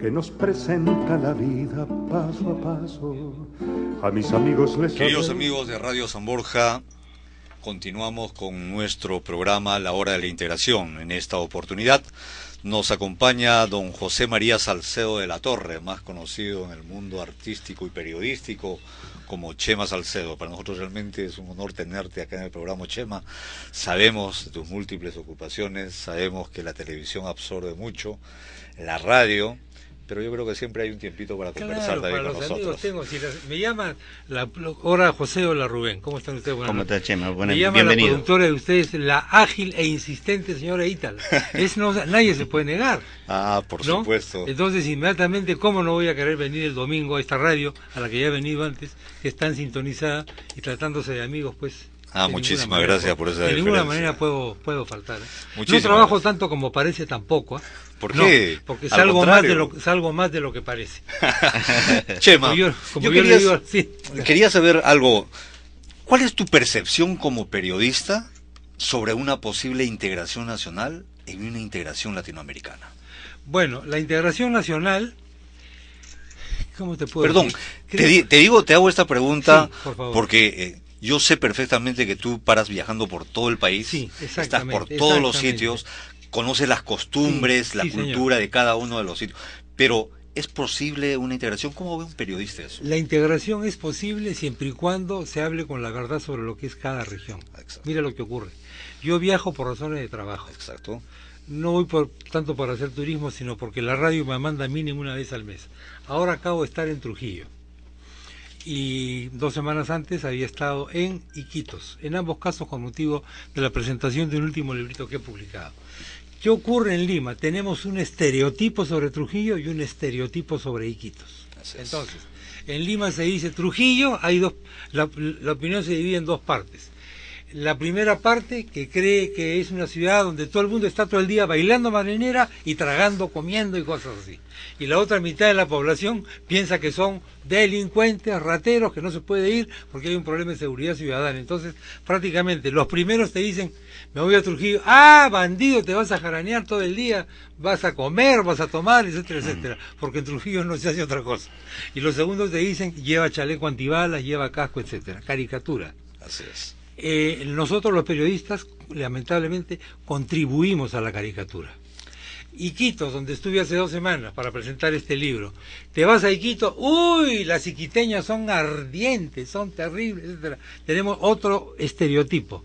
que nos presenta la vida paso a paso. A mis amigos les Queridos amigos de Radio San Borja, continuamos con nuestro programa La Hora de la Integración. En esta oportunidad nos acompaña don José María Salcedo de la Torre, más conocido en el mundo artístico y periodístico como Chema Salcedo. Para nosotros realmente es un honor tenerte acá en el programa, Chema. Sabemos de tus múltiples ocupaciones, sabemos que la televisión absorbe mucho, la radio, pero yo creo que siempre hay un tiempito para conversar también con nosotros. Tengo, me llama ahora José o la Rubén. ¿Cómo están ustedes? ¿Cómo está, Chema? Me llama bienvenido. La productora de ustedes, la ágil e insistente señora Ítala. Nadie se puede negar. Ah, por supuesto. Entonces, inmediatamente, ¿cómo no voy a querer venir el domingo a esta radio, a la que ya he venido antes, que es tan sintonizada y tratándose de amigos, pues? Muchísimas gracias por esa diferencia. De ninguna manera puedo faltar. No trabajo tanto como parece tampoco. ¿Por qué? No, porque salgo más de lo que parece. Chema, sí. Quería saber algo. ¿Cuál es tu percepción como periodista sobre una posible integración nacional en una integración latinoamericana? Bueno, la integración nacional... ¿Cómo te puedo decir? Te hago esta pregunta porque... yo sé perfectamente que tú paras viajando por todo el país, sí, estás por todos los sitios, conoces las costumbres, la cultura de cada uno de los sitios, pero ¿es posible una integración? ¿Cómo ve un periodista eso? La integración es posible siempre y cuando se hable con la verdad sobre lo que es cada región. Exacto. Mira lo que ocurre. Yo viajo por razones de trabajo. Exacto. No voy tanto para hacer turismo, sino porque la radio me manda mínimo una vez al mes. Ahora acabo de estar en Trujillo. Y 2 semanas antes había estado en Iquitos, en ambos casos con motivo de la presentación de un último librito que he publicado. ¿Qué ocurre en Lima? Tenemos un estereotipo sobre Trujillo y un estereotipo sobre Iquitos. Entonces, en Lima se dice Trujillo, hay la opinión se divide en 2 partes. La primera parte, que cree que es una ciudad donde todo el mundo está todo el día bailando marinera y tragando, comiendo y cosas así. Y la otra mitad de la población piensa que son delincuentes, rateros, que no se puede ir porque hay un problema de seguridad ciudadana. Entonces, prácticamente, los primeros te dicen, me voy a Trujillo, bandido, te vas a jaranear todo el día, vas a comer, vas a tomar, etcétera, etcétera, porque en Trujillo no se hace otra cosa. Y los segundos te dicen, lleva chaleco antibalas, lleva casco, etcétera. Caricatura. Así es. Nosotros los periodistas, lamentablemente, contribuimos a la caricatura. Iquitos, donde estuve hace 2 semanas para presentar este libro, te vas a Iquitos, ¡uy! Las iquiteñas son ardientes, son terribles, etcétera. Tenemos otro estereotipo.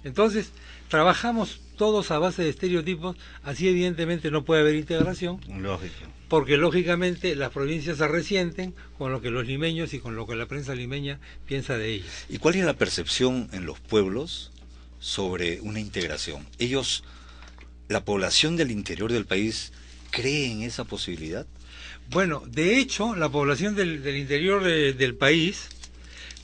Entonces, trabajamos todos a base de estereotipos, así evidentemente no puede haber integración. Lógico. Porque lógicamente las provincias se resienten con lo que los limeños y con lo que la prensa limeña piensa de ellas. ¿Y cuál es la percepción en los pueblos sobre una integración? ¿La población del interior del país cree en esa posibilidad? Bueno, de hecho, la población del interior del país,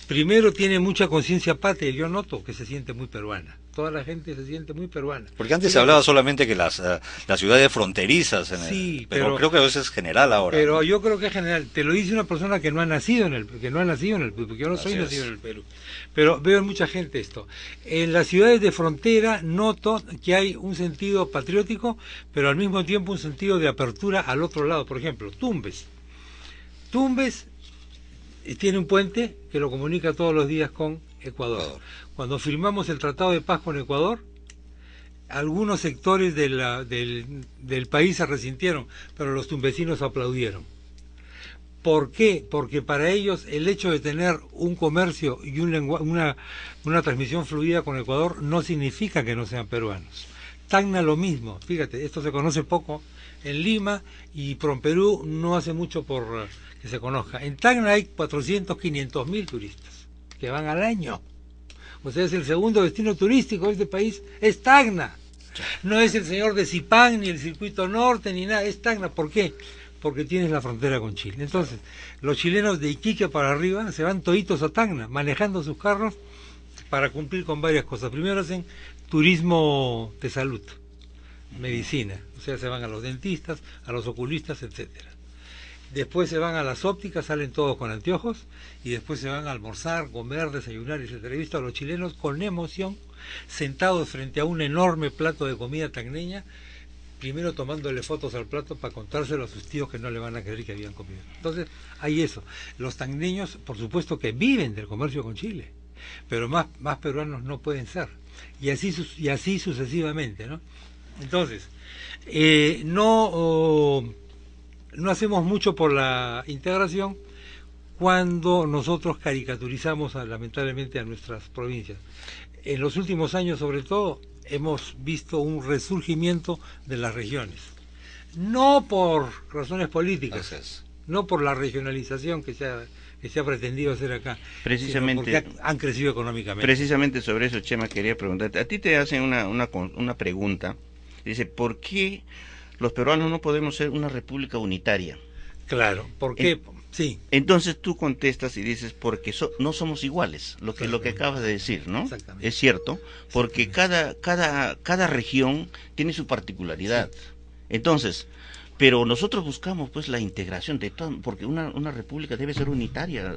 primero tiene mucha conciencia patria, yo noto que se siente muy peruana. Toda la gente se siente muy peruana. Porque antes se hablaba solamente que las ciudades fronterizas, pero creo que eso es general ahora. Pero yo creo que es general. Te lo dice una persona que no ha nacido en el Perú, porque yo no soy nacido en el Perú. Pero veo en mucha gente esto. En las ciudades de frontera noto que hay un sentido patriótico, pero al mismo tiempo un sentido de apertura al otro lado. Por ejemplo, Tumbes. Tumbes tiene un puente que lo comunica todos los días con Ecuador. Cuando firmamos el Tratado de Paz con Ecuador, algunos sectores del país se resintieron, pero los tumbesinos aplaudieron. ¿Por qué? Porque para ellos el hecho de tener un comercio y una transmisión fluida con Ecuador no significa que no sean peruanos. Tacna lo mismo, fíjate, esto se conoce poco en Lima y Perú no hace mucho por que se conozca. En Tacna hay 400.000-500.000 turistas que van al año. O sea, es el segundo destino turístico de este país, es Tacna. No es el señor de Zipán, ni el circuito norte, ni nada, es Tacna. ¿Por qué? Porque tienes la frontera con Chile. Entonces, los chilenos de Iquique para arriba se van toditos a Tacna, manejando sus carros para cumplir con varias cosas. Primero hacen turismo de salud, medicina, o sea, se van a los dentistas, a los oculistas, etcétera. Después se van a las ópticas, salen todos con anteojos, y después se van a almorzar, comer, desayunar, etc. He visto a los chilenos con emoción, sentados frente a un enorme plato de comida tacneña, primero tomándole fotos al plato para contárselo a sus tíos que no le van a creer que habían comido. Entonces, hay eso. Los tandineños, por supuesto que viven del comercio con Chile, pero más peruanos no pueden ser. Y así sucesivamente, ¿no? Entonces, no hacemos mucho por la integración cuando nosotros caricaturizamos lamentablemente a nuestras provincias. En los últimos años, sobre todo, hemos visto un resurgimiento de las regiones. No por razones políticas, no por la regionalización que se ha pretendido hacer acá, precisamente, sino porque han crecido económicamente. Precisamente sobre eso, Chema, quería preguntarte. A ti te hacen una pregunta. Dice, ¿por qué los peruanos no podemos ser una república unitaria? Claro, ¿por qué? Sí. Entonces tú contestas y dices, porque no somos iguales, lo que acabas de decir, ¿no? Exactamente. Es cierto, porque cada región tiene su particularidad. Sí. Entonces, pero nosotros buscamos pues la integración de todo, porque una república debe ser unitaria.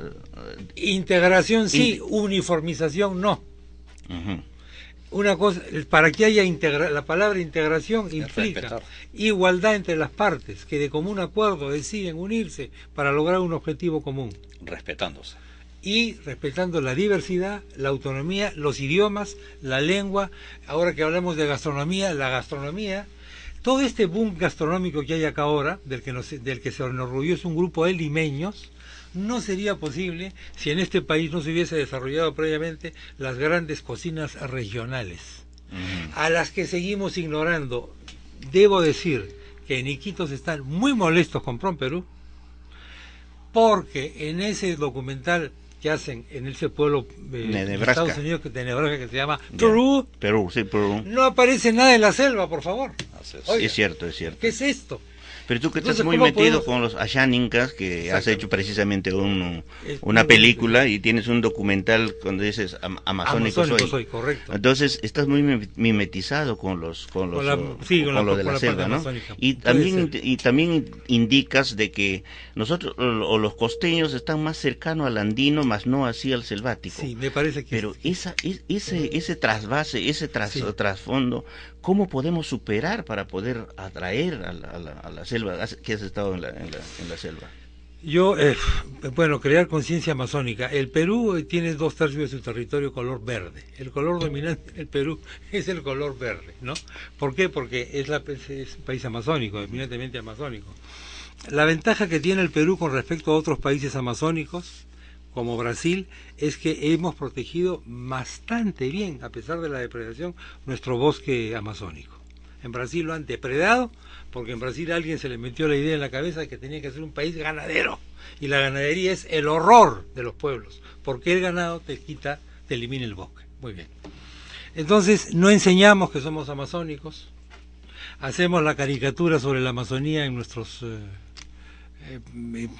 Integración sí, uniformización no. Uh-huh. Una cosa, para que haya la palabra integración implica igualdad entre las partes, que de común acuerdo deciden unirse para lograr un objetivo común. Respetándose. Y respetando la diversidad, la autonomía, los idiomas, la lengua. Ahora que hablamos de gastronomía, la gastronomía, todo este boom gastronómico que hay acá ahora, del que se enorgullece un grupo de limeños, no sería posible si en este país no se hubiese desarrollado previamente las grandes cocinas regionales, a las que seguimos ignorando. Debo decir que en Iquitos están muy molestos con Prom Perú, porque en ese documental que hacen en ese pueblo de Estados Unidos, de Nebraska, que se llama Perú, no aparece nada de la selva, por favor. Oiga, es cierto. ¿Qué es esto? Pero tú que estás muy metido con los Asháninkas, que has hecho precisamente una película y tienes un documental cuando dices Amazónico soy, correcto. Entonces estás muy mimetizado con lo de la selva, ¿no? Y también indicas de que nosotros o los costeños están más cercanos al andino, más no así al selvático. Sí, me parece que pero ese trasvase, ese trasfondo, ¿cómo podemos superar para poder atraer a la selva, que has estado en la selva? Yo, crear conciencia amazónica. El Perú tiene 2/3 de su territorio color verde. El color dominante del Perú es el color verde, ¿no? ¿Por qué? Porque es un país amazónico, eminentemente amazónico. La ventaja que tiene el Perú con respecto a otros países amazónicos, como Brasil, es que hemos protegido bastante bien, a pesar de la depredación, nuestro bosque amazónico. En Brasil lo han depredado, porque en Brasil a alguien se le metió la idea en la cabeza de que tenía que ser un país ganadero, y la ganadería es el horror de los pueblos, porque el ganado te elimina el bosque. Muy bien. Entonces, no enseñamos que somos amazónicos, hacemos la caricatura sobre la Amazonía en nuestros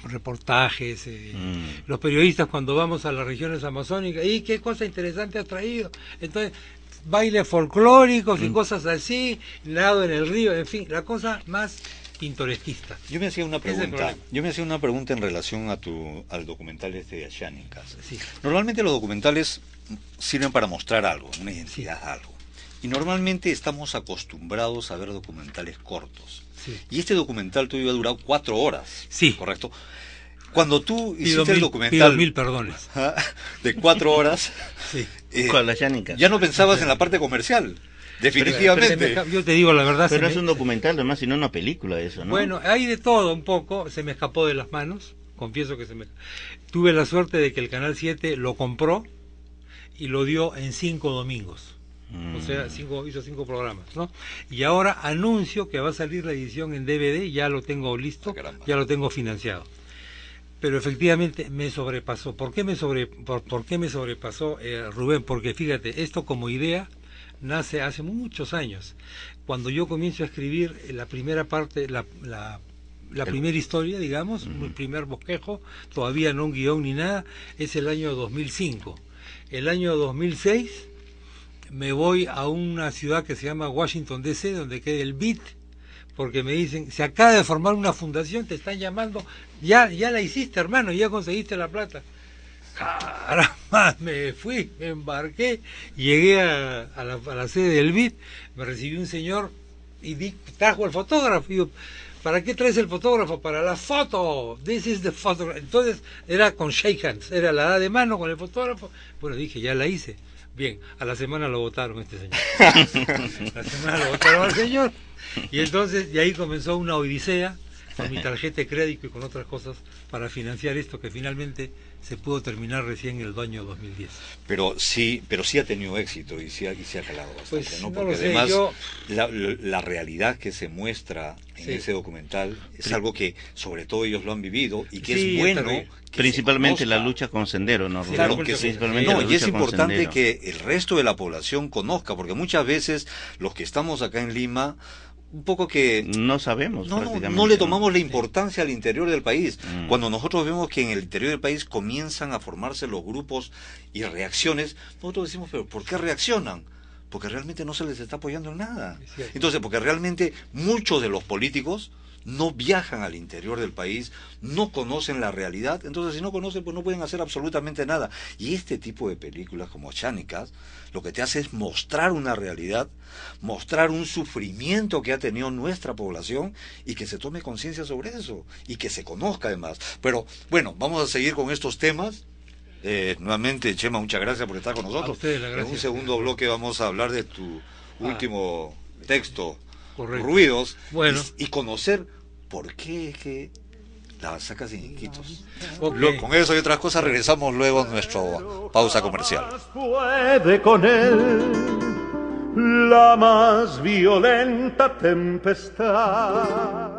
reportajes, los periodistas cuando vamos a las regiones amazónicas, y qué cosa interesante has traído, entonces bailes folclóricos y cosas así, nado en el río, en fin, la cosa más pintoresquista. Yo me hacía una pregunta en relación al documental de Asháninkas. Sí. Normalmente los documentales sirven para mostrar algo, una identidad, algo. Y normalmente estamos acostumbrados a ver documentales cortos. Sí. Y este documental tuyo ha durado 4 horas. Sí. ¿Correcto? Cuando tú hiciste el documental... Pido 1000 perdones. De 4 horas... Sí. Con las Asháninkas. Ya no pensabas en la parte comercial. Definitivamente. Yo te digo la verdad. Pero es un documental, además, y no una película eso, ¿no? Bueno, hay de todo un poco. Se me escapó de las manos. Confieso que tuve la suerte de que el Canal 7 lo compró y lo dio en 5 domingos. O sea, hizo 5 programas, ¿no? Y ahora anuncio que va a salir la edición en DVD, ya lo tengo listo, ya lo tengo financiado. Pero efectivamente me sobrepasó. ¿Por qué me sobrepasó, Rubén? Porque fíjate, esto como idea nace hace muchos años. Cuando yo comienzo a escribir la primera parte, la primera historia, digamos, el primer bosquejo, todavía no un guión ni nada, es el año 2005. El año 2006 me voy a una ciudad que se llama Washington D.C., donde queda el BIT, porque me dicen, se acaba de formar una fundación, te están llamando, ya la hiciste, hermano, ya conseguiste la plata. Caramba, me fui, me embarqué, llegué a la sede del BIT, me recibió un señor y trajo al fotógrafo. Y yo, ¿para qué traes el fotógrafo? Para la foto. This is the photo. Entonces era con shake hands, era la da de mano con el fotógrafo. Bueno, dije, ya la hice. Bien, a la semana lo votaron este señor. A la semana lo votaron al señor. Y entonces de ahí comenzó una odisea con mi tarjeta de crédito y con otras cosas para financiar esto que finalmente se pudo terminar recién en el año 2010. Pero sí ha tenido éxito y sí ha calado bastante, pues, ¿no? Porque además la realidad que se muestra en ese documental es algo que sobre todo ellos lo han vivido y que es bueno. Principalmente la lucha con Sendero, ¿no? Claro, y es importante que el resto de la población conozca, porque muchas veces los que estamos acá en Lima un poco que no sabemos, no le tomamos la importancia al interior del país. Cuando nosotros vemos que en el interior del país comienzan a formarse los grupos y reacciones, nosotros decimos, pero ¿por qué reaccionan? Porque realmente no se les está apoyando en nada. Entonces, porque realmente muchos de los políticos no viajan al interior del país, no conocen la realidad, entonces si no conocen pues no pueden hacer absolutamente nada. Y este tipo de películas como Chánicas lo que te hace es mostrar una realidad, mostrar un sufrimiento que ha tenido nuestra población y que se tome conciencia sobre eso y que se conozca además. Pero bueno, vamos a seguir con estos temas. Nuevamente, Chema, muchas gracias por estar con nosotros. A ustedes, la gracias. En un segundo bloque vamos a hablar de tu último texto, correcto. Ruidos, bueno. y conocer por qué es que la sacas sin Iquitos. Okay. Con eso y otras cosas regresamos luego a nuestra pausa comercial. Puede con él la más violenta tempestad.